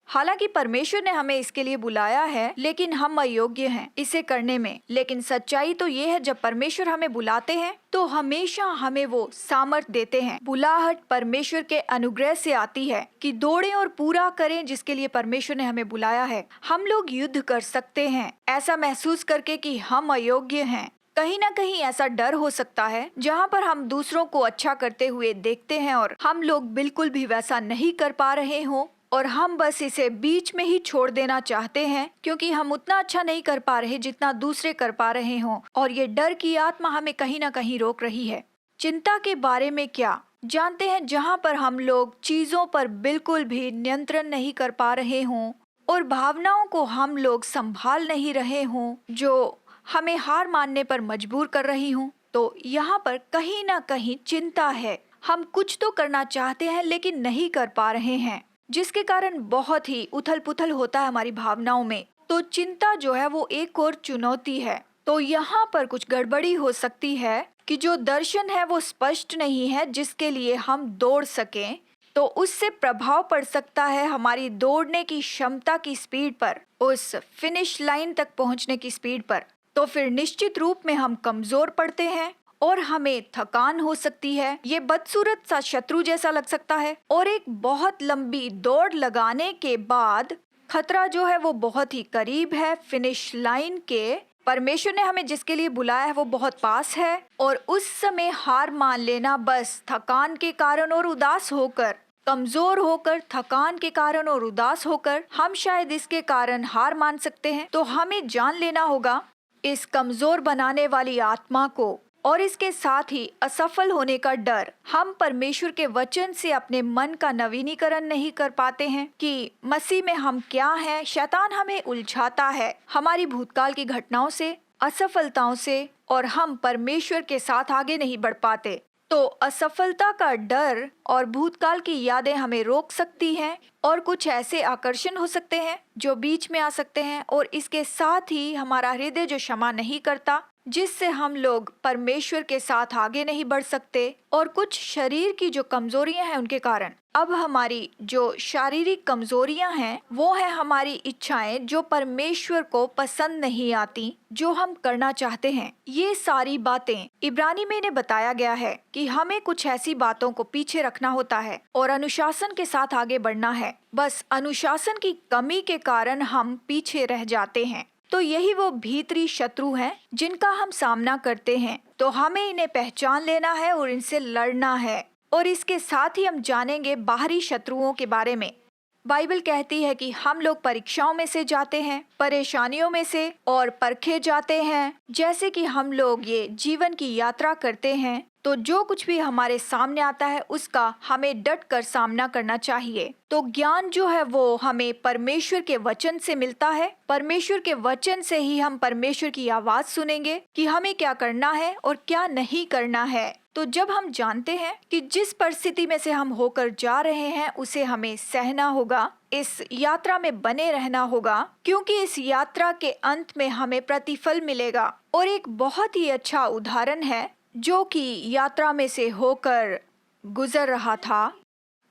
हालांकि परमेश्वर ने हमें इसके लिए बुलाया है, लेकिन हम अयोग्य हैं इसे करने में। लेकिन सच्चाई तो ये है जब परमेश्वर हमें बुलाते हैं तो हमेशा हमें वो सामर्थ्य देते हैं। बुलाहट परमेश्वर के अनुग्रह से आती है कि दौड़ें और पूरा करें जिसके लिए परमेश्वर ने हमें बुलाया है। हम लोग युद्ध कर सकते हैं ऐसा महसूस करके कि हम अयोग्य हैं। कहीं ना कहीं ऐसा डर हो सकता है जहाँ पर हम दूसरों को अच्छा करते हुए देखते हैं और हम लोग बिल्कुल भी वैसा नहीं कर पा रहे हों, और हम बस इसे बीच में ही छोड़ देना चाहते हैं क्योंकि हम उतना अच्छा नहीं कर पा रहे जितना दूसरे कर पा रहे हों, और ये डर की आत्मा हमें कहीं ना कहीं रोक रही है। चिंता के बारे में क्या जानते हैं? जहाँ पर हम लोग चीजों पर बिल्कुल भी नियंत्रण नहीं कर पा रहे हों और भावनाओं को हम लोग संभाल नहीं रहे हों जो हमें हार मानने पर मजबूर कर रही हूँ, तो यहाँ पर कहीं ना कहीं चिंता है। हम कुछ तो करना चाहते हैं लेकिन नहीं कर पा रहे हैं, जिसके कारण बहुत ही उथल पुथल होता है हमारी भावनाओं में। तो चिंता जो है वो एक और चुनौती है। तो यहाँ पर कुछ गड़बड़ी हो सकती है कि जो दर्शन है वो स्पष्ट नहीं है जिसके लिए हम दौड़ सकें, तो उससे प्रभाव पड़ सकता है हमारी दौड़ने की क्षमता की स्पीड पर, उस फिनिश लाइन तक पहुँचने की स्पीड पर। तो फिर निश्चित रूप में हम कमजोर पड़ते हैं और हमें थकान हो सकती है। ये बदसूरत सा शत्रु जैसा लग सकता है, और एक बहुत लंबी दौड़ लगाने के बाद खतरा जो है वो बहुत ही करीब है फिनिश लाइन के। परमेश्वर ने हमें जिसके लिए बुलाया है वो बहुत पास है, और उस समय हार मान लेना बस थकान के कारण और उदास होकर, कमजोर होकर, थकान के कारण और उदास होकर हम शायद इसके कारण हार मान सकते हैं। तो हमें जान लेना होगा इस कमजोर बनाने वाली आत्मा को, और इसके साथ ही असफल होने का डर। हम परमेश्वर के वचन से अपने मन का नवीनीकरण नहीं कर पाते हैं कि मसीह में हम क्या हैं। शैतान हमें उलझाता है हमारी भूतकाल की घटनाओं से, असफलताओं से, और हम परमेश्वर के साथ आगे नहीं बढ़ पाते। तो असफलता का डर और भूतकाल की यादें हमें रोक सकती हैं, और कुछ ऐसे आकर्षण हो सकते हैं जो बीच में आ सकते हैं, और इसके साथ ही हमारा हृदय जो क्षमा नहीं करता, जिससे हम लोग परमेश्वर के साथ आगे नहीं बढ़ सकते, और कुछ शरीर की जो कमजोरियां हैं उनके कारण। अब हमारी जो शारीरिक कमजोरियां हैं वो है हमारी इच्छाएं जो परमेश्वर को पसंद नहीं आती, जो हम करना चाहते हैं। ये सारी बातें इब्रानी में इन्हें बताया गया है कि हमें कुछ ऐसी बातों को पीछे रखना होता है और अनुशासन के साथ आगे बढ़ना है। बस अनुशासन की कमी के कारण हम पीछे रह जाते हैं। तो यही वो भीतरी शत्रु हैं जिनका हम सामना करते हैं। तो हमें इन्हें पहचान लेना है और इनसे लड़ना है। और इसके साथ ही हम जानेंगे बाहरी शत्रुओं के बारे में। बाइबल कहती है कि हम लोग परीक्षाओं में से जाते हैं, परेशानियों में से और परखे जाते हैं। जैसे कि हम लोग ये जीवन की यात्रा करते हैं तो जो कुछ भी हमारे सामने आता है उसका हमें डट कर सामना करना चाहिए। तो ज्ञान जो है वो हमें परमेश्वर के वचन से मिलता है। परमेश्वर के वचन से ही हम परमेश्वर की आवाज सुनेंगे कि हमें क्या करना है और क्या नहीं करना है। तो जब हम जानते हैं कि जिस परिस्थिति में से हम होकर जा रहे हैं उसे हमें सहना होगा, इस यात्रा में बने रहना होगा, क्योंकि इस यात्रा के अंत में हमें प्रतिफल मिलेगा। और एक बहुत ही अच्छा उदाहरण है जो कि यात्रा में से होकर गुजर रहा था।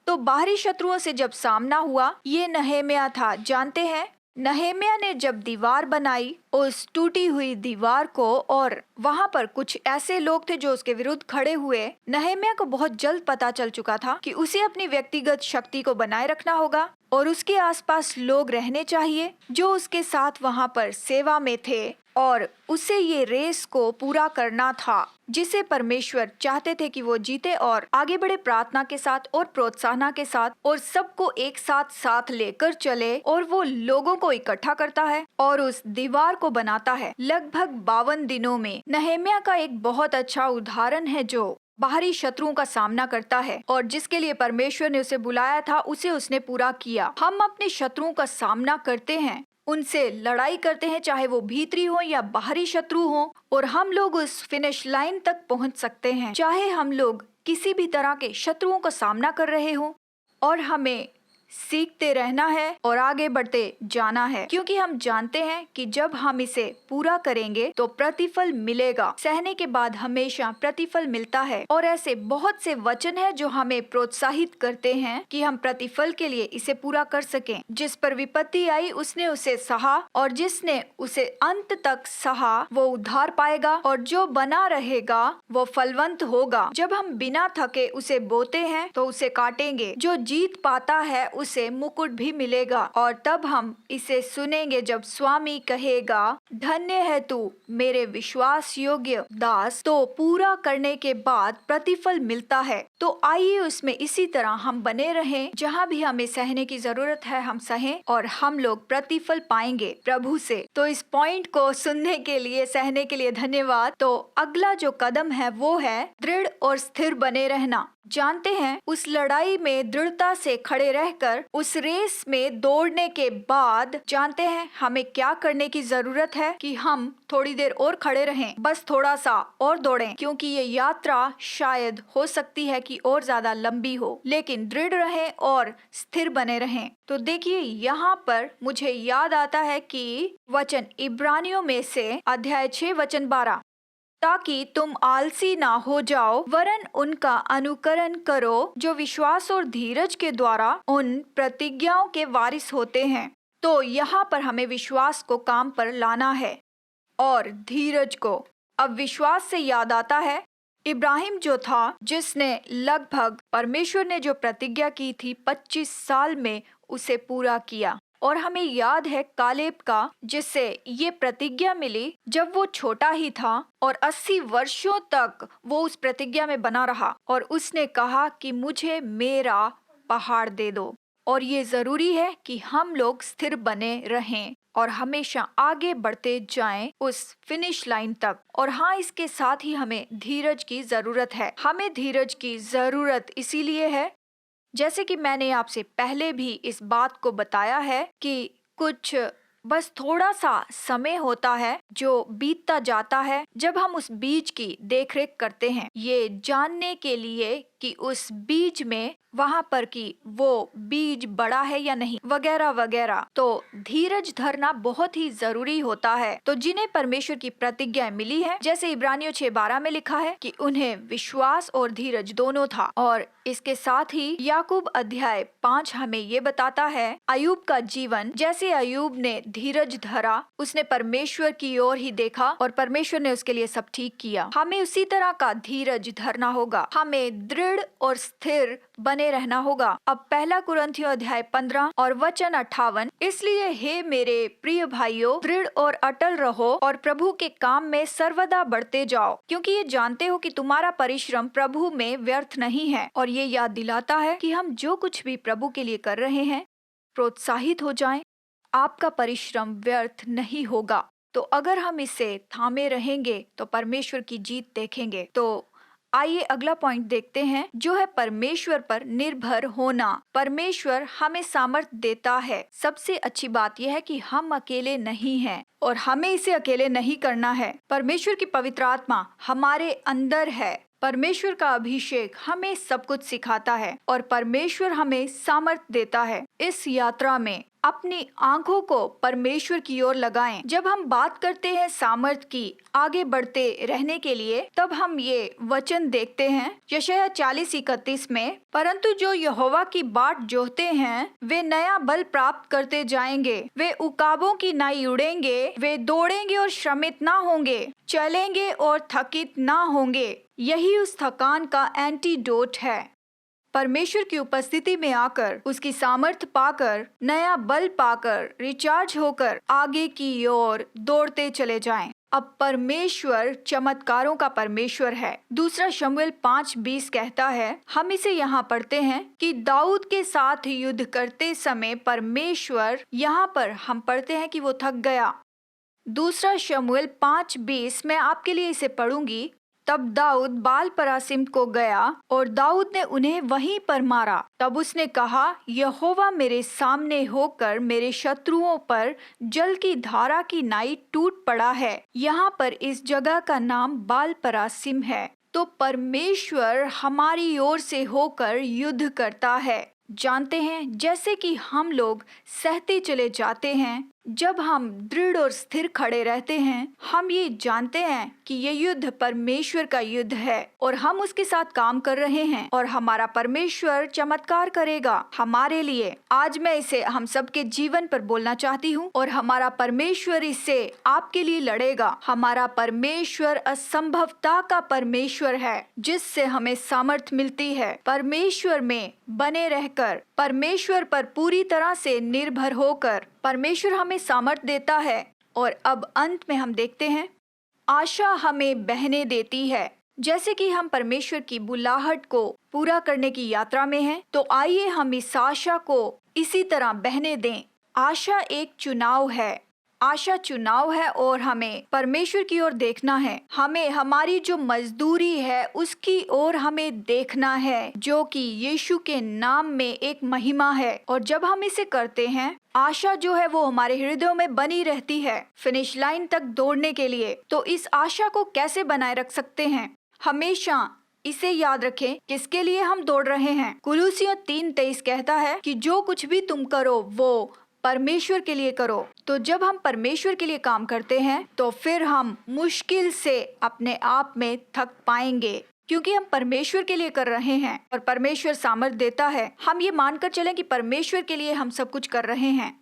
तो बाहरी शत्रुओं से जब सामना हुआ, ये नहेम्याह था। जानते हैं, नहेम्याह ने जब दीवार बनाई, उस टूटी हुई दीवार को, और वहाँ पर कुछ ऐसे लोग थे जो उसके विरुद्ध खड़े हुए। नहेम्याह को बहुत जल्द पता चल चुका था कि उसे अपनी व्यक्तिगत शक्ति को बनाए रखना होगा और उसके आसपास लोग रहने चाहिए जो उसके साथ वहाँ पर सेवा में थे, और उसे ये रेस को पूरा करना था जिसे परमेश्वर चाहते थे कि वो जीते और आगे बढ़े प्रार्थना के साथ और प्रोत्साहन के साथ, और सबको एक साथ लेकर चले। और वो लोगों को इकट्ठा करता है और उस दीवार को बनाता है लगभग 52 दिनों में। नहेम्याह का एक बहुत अच्छा उदाहरण है जो बाहरी शत्रुओं का सामना करता है और जिसके लिए परमेश्वर ने उसे बुलाया था उसे उसने पूरा किया। हम अपने शत्रुओं का सामना करते हैं, उनसे लड़ाई करते हैं, चाहे वो भीतरी हो या बाहरी शत्रु हो, और हम लोग उस फिनिश लाइन तक पहुंच सकते हैं चाहे हम लोग किसी भी तरह के शत्रुओं का सामना कर रहे हो। और हमें सीखते रहना है और आगे बढ़ते जाना है, क्योंकि हम जानते हैं कि जब हम इसे पूरा करेंगे तो प्रतिफल मिलेगा। सहने के बाद हमेशा प्रतिफल मिलता है। और ऐसे बहुत से वचन हैं जो हमें प्रोत्साहित करते हैं कि हम प्रतिफल के लिए इसे पूरा कर सकें। जिस पर विपत्ति आई उसने उसे सहा, और जिसने उसे अंत तक सहा वो उद्धार पाएगा, और जो बना रहेगा वो फलवंत होगा। जब हम बिना थके उसे बोते हैं तो उसे काटेंगे। जो जीत पाता है उसे मुकुट भी मिलेगा। और तब हम इसे सुनेंगे जब स्वामी कहेगा, धन्य है तू मेरे विश्वास योग्य दास। तो पूरा करने के बाद प्रतिफल मिलता है। तो आइए उसमें इसी तरह हम बने रहें। जहाँ भी हमें सहने की जरूरत है हम सहें और हम लोग प्रतिफल पाएंगे प्रभु से। तो इस पॉइंट को सुनने के लिए, सहने के लिए धन्यवाद। तो अगला जो कदम है वो है दृढ़ और स्थिर बने रहना। जानते हैं, उस लड़ाई में दृढ़ता से खड़े रहकर उस रेस में दौड़ने के बाद जानते हैं हमें क्या करने की जरूरत है कि हम थोड़ी देर और खड़े रहें, बस थोड़ा सा और दौड़ें, क्योंकि ये यात्रा शायद हो सकती है कि और ज्यादा लंबी हो, लेकिन दृढ़ रहें और स्थिर बने रहें। तो देखिए, यहाँ पर मुझे याद आता है कि वचन इब्रानियों में से अध्याय 6 वचन 12, ताकि तुम आलसी ना हो जाओ, वरन उनका अनुकरण करो जो विश्वास और धीरज के द्वारा उन प्रतिज्ञाओं के वारिस होते हैं। तो यहाँ पर हमें विश्वास को काम पर लाना है और धीरज को। अब विश्वास से याद आता है इब्राहिम जो था, जिसने लगभग परमेश्वर ने जो प्रतिज्ञा की थी 25 साल में उसे पूरा किया। और हमें याद है कालेब का, जिससे ये प्रतिज्ञा मिली जब वो छोटा ही था और 80 वर्षों तक वो उस प्रतिज्ञा में बना रहा, और उसने कहा कि मुझे मेरा पहाड़ दे दो। और ये जरूरी है कि हम लोग स्थिर बने रहें और हमेशा आगे बढ़ते जाएं उस फिनिश लाइन तक। और हाँ, इसके साथ ही हमें धीरज की जरूरत है। हमें धीरज की जरूरत इसीलिए है, जैसे कि मैंने आपसे पहले भी इस बात को बताया है कि कुछ बस थोड़ा सा समय होता है जो बीतता जाता है जब हम उस बीज की देखरेख करते हैं, ये जानने के लिए कि उस बीज में वहाँ पर कि वो बीज बड़ा है या नहीं, वगैरह वगैरह। तो धीरज धरना बहुत ही जरूरी होता है। तो जिन्हें परमेश्वर की प्रतिज्ञा मिली है, जैसे इब्रानियों 6:12 में लिखा है कि उन्हें विश्वास और धीरज दोनों था। और इसके साथ ही याकूब अध्याय 5 हमें ये बताता है अयूब का जीवन, जैसे अयूब ने धीरज धरा, उसने परमेश्वर की ओर ही देखा और परमेश्वर ने उसके लिए सब ठीक किया। हमें उसी तरह का धीरज धरना होगा, हमें दृढ़ और स्थिर बने रहना होगा। अब 1 कुरिन्थियों अध्याय 15 और वचन 58, इसलिए हे मेरे प्रिय भाइयों, दृढ़ और अटल रहो और प्रभु के काम में सर्वदा बढ़ते जाओ, क्योंकि ये जानते हो कि तुम्हारा परिश्रम प्रभु में व्यर्थ नहीं है। और ये याद दिलाता है कि हम जो कुछ भी प्रभु के लिए कर रहे हैं, प्रोत्साहित हो जाएं, आपका परिश्रम व्यर्थ नहीं होगा। तो अगर हम इसे थामे रहेंगे तो परमेश्वर की जीत देखेंगे। तो आइए अगला पॉइंट देखते हैं, जो है परमेश्वर पर निर्भर होना। परमेश्वर हमें सामर्थ्य देता है। सबसे अच्छी बात यह है कि हम अकेले नहीं हैं और हमें इसे अकेले नहीं करना है। परमेश्वर की पवित्र आत्मा हमारे अंदर है। परमेश्वर का अभिषेक हमें सब कुछ सिखाता है और परमेश्वर हमें सामर्थ्य देता है। इस यात्रा में अपनी आंखों को परमेश्वर की ओर लगाएं। जब हम बात करते हैं सामर्थ की आगे बढ़ते रहने के लिए, तब हम ये वचन देखते हैं यशायाह 40:31 में, परंतु जो यहोवा की बाट जोहते हैं वे नया बल प्राप्त करते जाएंगे, वे उकाबों की नाई उड़ेंगे, वे दौड़ेंगे और श्रमित ना होंगे, चलेंगे और थकित ना होंगे। यही उस थकान का एंटीडोट है। परमेश्वर की उपस्थिति में आकर, उसकी सामर्थ्य पाकर, नया बल पाकर, रिचार्ज होकर आगे की ओर दौड़ते चले जाएं। अब परमेश्वर चमत्कारों का परमेश्वर है। 2 शमूएल 5:20 कहता है, हम इसे यहाँ पढ़ते हैं कि दाऊद के साथ युद्ध करते समय परमेश्वर, यहाँ पर हम पढ़ते हैं कि वो थक गया। 2 शमूएल 5:20 मैं आपके लिए इसे पढ़ूंगी। तब दाऊद बाल परासिम को गया और दाऊद ने उन्हें वहीं पर मारा। तब उसने कहा, यहोवा मेरे सामने होकर मेरे शत्रुओं पर जल की धारा की नाई टूट पड़ा है। यहाँ पर इस जगह का नाम बाल परासिम है। तो परमेश्वर हमारी ओर से होकर युद्ध करता है। जानते हैं, जैसे कि हम लोग सहते चले जाते हैं, जब हम दृढ़ और स्थिर खड़े रहते हैं, हम ये जानते हैं कि ये युद्ध परमेश्वर का युद्ध है और हम उसके साथ काम कर रहे हैं और हमारा परमेश्वर चमत्कार करेगा हमारे लिए। आज मैं इसे हम सबके जीवन पर बोलना चाहती हूँ और हमारा परमेश्वर इससे आपके लिए लड़ेगा। हमारा परमेश्वर असंभवता का परमेश्वर है, जिससे हमें सामर्थ्य मिलती है। परमेश्वर में बने रहकर, परमेश्वर पर पूरी तरह से निर्भर होकर परमेश्वर हमें सामर्थ्य देता है। और अब अंत में हम देखते हैं, आशा हमें बहने देती है। जैसे कि हम परमेश्वर की बुलाहट को पूरा करने की यात्रा में हैं, तो आइए हम इस आशा को इसी तरह बहने दें। आशा एक चुनाव है। आशा चुनाव है और हमें परमेश्वर की ओर देखना है। हमें हमारी जो मजदूरी है उसकी ओर हमें देखना है, जो कि यीशु के नाम में एक महिमा है। और जब हम इसे करते हैं, आशा जो है वो हमारे हृदयों में बनी रहती है फिनिश लाइन तक दौड़ने के लिए। तो इस आशा को कैसे बनाए रख सकते हैं? हमेशा इसे याद रखें, किसके लिए हम दौड़ रहे हैं। कुलुसियों 3:23 कहता है कि जो कुछ भी तुम करो वो परमेश्वर के लिए करो। तो जब हम परमेश्वर के लिए काम करते हैं, तो फिर हम मुश्किल से अपने आप में थक पाएंगे, क्योंकि हम परमेश्वर के लिए कर रहे हैं और परमेश्वर सामर्थ्य देता है। हम ये मानकर चलें कि परमेश्वर के लिए हम सब कुछ कर रहे हैं,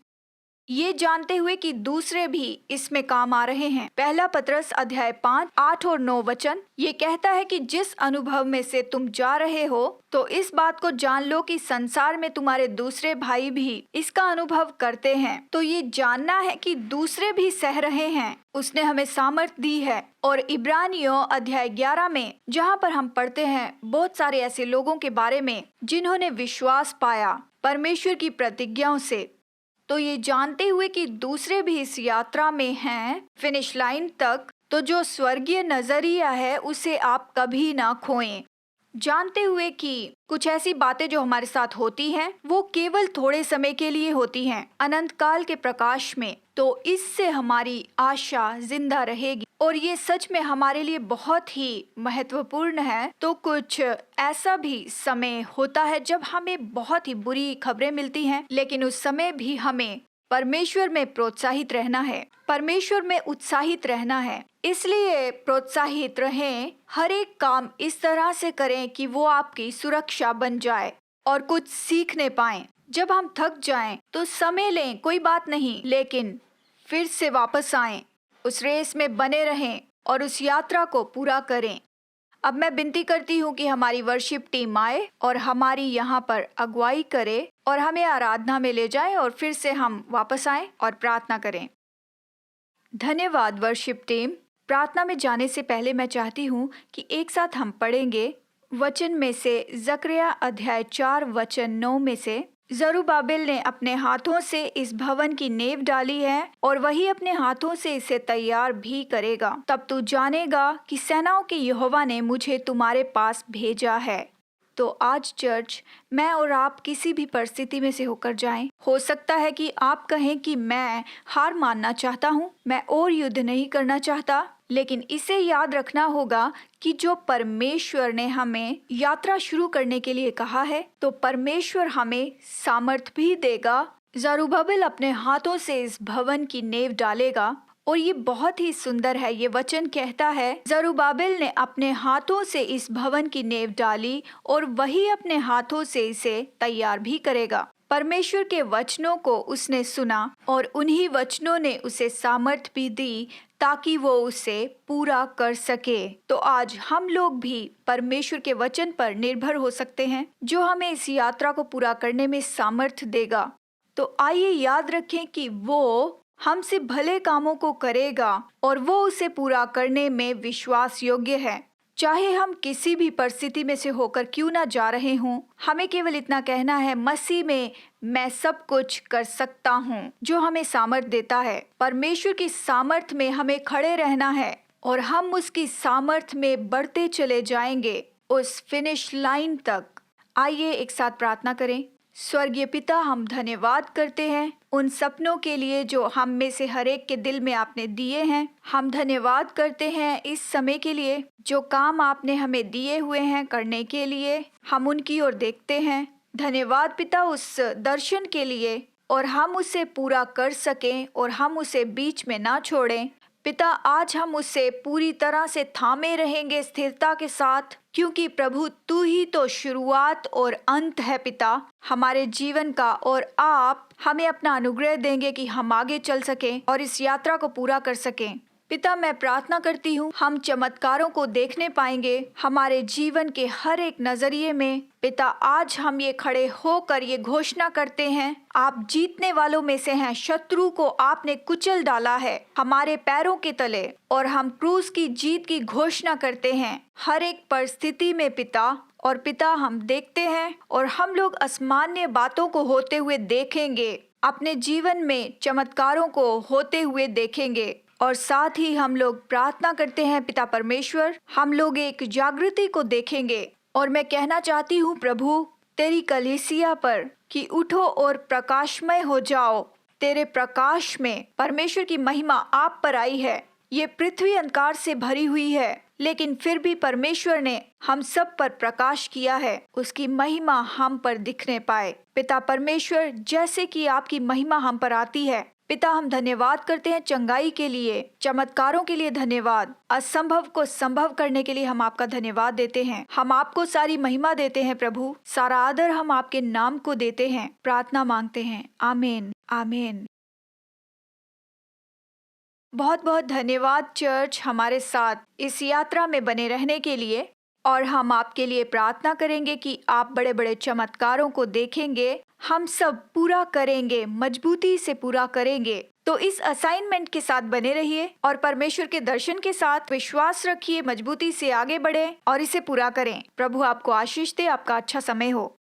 ये जानते हुए कि दूसरे भी इसमें काम आ रहे हैं। 1 पतरस अध्याय 5, 8 और 9 वचन ये कहता है कि जिस अनुभव में से तुम जा रहे हो, तो इस बात को जान लो कि संसार में तुम्हारे दूसरे भाई भी इसका अनुभव करते हैं। तो ये जानना है कि दूसरे भी सह रहे हैं, उसने हमें सामर्थ्य दी है। और इब्रानियों अध्याय 11 में, जहाँ पर हम पढ़ते हैं बहुत सारे ऐसे लोगों के बारे में जिन्होंने विश्वास पाया परमेश्वर की प्रतिज्ञाओं से। तो ये जानते हुए कि दूसरे भी इस यात्रा में हैं फिनिश लाइन तक, तो जो स्वर्गीय नजरिया है उसे आप कभी ना खोएं। जानते हुए कि कुछ ऐसी बातें जो हमारे साथ होती हैं वो केवल थोड़े समय के लिए होती हैं अनंत काल के प्रकाश में, तो इससे हमारी आशा जिंदा रहेगी और ये सच में हमारे लिए बहुत ही महत्वपूर्ण है। तो कुछ ऐसा भी समय होता है जब हमें बहुत ही बुरी खबरें मिलती हैं, लेकिन उस समय भी हमें परमेश्वर में प्रोत्साहित रहना है, परमेश्वर में उत्साहित रहना है। इसलिए प्रोत्साहित रहें, हर एक काम इस तरह से करें कि वो आपकी सुरक्षा बन जाए और कुछ सीखने पाएं। जब हम थक जाएं तो समय लें, कोई बात नहीं, लेकिन फिर से वापस आएं, उस रेस में बने रहें और उस यात्रा को पूरा करें। अब मैं विनती करती हूँ कि हमारी वर्शिप टीम आए और हमारी यहाँ पर अगुवाई करे और हमें आराधना में ले जाए और फिर से हम वापस आएं और प्रार्थना करें। धन्यवाद वर्शिप टीम। प्रार्थना में जाने से पहले मैं चाहती हूँ कि एक साथ हम पढ़ेंगे वचन में से जकरिया अध्याय 4 वचन 9 में से। जरुब्बाबिल ने अपने हाथों से इस भवन की नींव डाली है और वही अपने हाथों से इसे तैयार भी करेगा। तब तू जानेगा कि सेनाओं के यहोवा ने मुझे तुम्हारे पास भेजा है। तो आज चर्च, मैं और आप किसी भी परिस्थिति में से होकर जाएं। हो सकता है कि आप कहें कि मैं हार मानना चाहता हूँ, मैं और युद्ध नहीं करना चाहता, लेकिन इसे याद रखना होगा कि जो परमेश्वर ने हमें यात्रा शुरू करने के लिए कहा है, तो परमेश्वर हमें सामर्थ भी देगा। जरुब्बाबिल अपने हाथों से इस भवन की नींव डालेगा और ये बहुत ही सुंदर है। ये वचन कहता है जरुब्बाबिल ने अपने हाथों से इस भवन की नींव डाली और वही अपने हाथों से इसे तैयार भी करेगा। परमेश्वर के वचनों को उसने सुना और उन्हीं वचनों ने उसे सामर्थ भी दी ताकि वो उसे पूरा कर सके। तो आज हम लोग भी परमेश्वर के वचन पर निर्भर हो सकते हैं जो हमें इस यात्रा को पूरा करने में सामर्थ देगा। तो आइए याद रखें कि वो हमसे भले कामों को करेगा और वो उसे पूरा करने में विश्वास योग्य है। चाहे हम किसी भी परिस्थिति में से होकर क्यों ना जा रहे हों, हमें केवल इतना कहना है, मसीह में मैं सब कुछ कर सकता हूँ, जो हमें सामर्थ देता है। परमेश्वर की सामर्थ में हमें खड़े रहना है और हम उसकी सामर्थ में बढ़ते चले जाएंगे उस फिनिश लाइन तक। आइए एक साथ प्रार्थना करें। स्वर्गीय पिता, हम धन्यवाद करते हैं उन सपनों के लिए जो हम में से हर एक के दिल में आपने दिए हैं। हम धन्यवाद करते हैं इस समय के लिए, जो काम आपने हमें दिए हुए हैं करने के लिए, हम उनकी ओर देखते हैं। धन्यवाद पिता उस दर्शन के लिए, और हम उसे पूरा कर सकें और हम उसे बीच में ना छोड़ें। पिता, आज हम उसे पूरी तरह से थामे रहेंगे स्थिरता के साथ, क्योंकि प्रभु तू ही तो शुरुआत और अंत है पिता हमारे जीवन का, और आप हमें अपना अनुग्रह देंगे कि हम आगे चल सकें और इस यात्रा को पूरा कर सकें। पिता, मैं प्रार्थना करती हूँ हम चमत्कारों को देखने पाएंगे हमारे जीवन के हर एक नजरिए में। पिता, आज हम ये खड़े होकर ये घोषणा करते हैं, आप जीतने वालों में से हैं। शत्रु को आपने कुचल डाला है हमारे पैरों के तले, और हम क्रूस की जीत की घोषणा करते हैं हर एक परिस्थिति में पिता। और पिता, हम देखते हैं और हम लोग असामान्य बातों को होते हुए देखेंगे, अपने जीवन में चमत्कारों को होते हुए देखेंगे। और साथ ही हम लोग प्रार्थना करते हैं पिता परमेश्वर, हम लोग एक जागृति को देखेंगे। और मैं कहना चाहती हूँ प्रभु तेरी कलीसिया पर कि उठो और प्रकाशमय हो जाओ। तेरे प्रकाश में परमेश्वर की महिमा आप पर आई है। ये पृथ्वी अंधकार से भरी हुई है, लेकिन फिर भी परमेश्वर ने हम सब पर प्रकाश किया है, उसकी महिमा हम पर दिखने पाए। पिता परमेश्वर, जैसे कि आपकी महिमा हम पर आती है पिता, हम धन्यवाद करते हैं चंगाई के लिए, चमत्कारों के लिए धन्यवाद। असंभव को संभव करने के लिए हम आपका धन्यवाद देते हैं। हम आपको सारी महिमा देते हैं प्रभु, सारा आदर हम आपके नाम को देते हैं। प्रार्थना मांगते हैं, आमीन आमीन। बहुत बहुत धन्यवाद चर्च हमारे साथ इस यात्रा में बने रहने के लिए, और हम आपके लिए प्रार्थना करेंगे कि आप बड़े बड़े चमत्कारों को देखेंगे। हम सब पूरा करेंगे, मजबूती से पूरा करेंगे। तो इस असाइनमेंट के साथ बने रहिए और परमेश्वर के दर्शन के साथ विश्वास रखिए, मजबूती से आगे बढ़ें और इसे पूरा करें। प्रभु आपको आशीष दे। आपका अच्छा समय हो।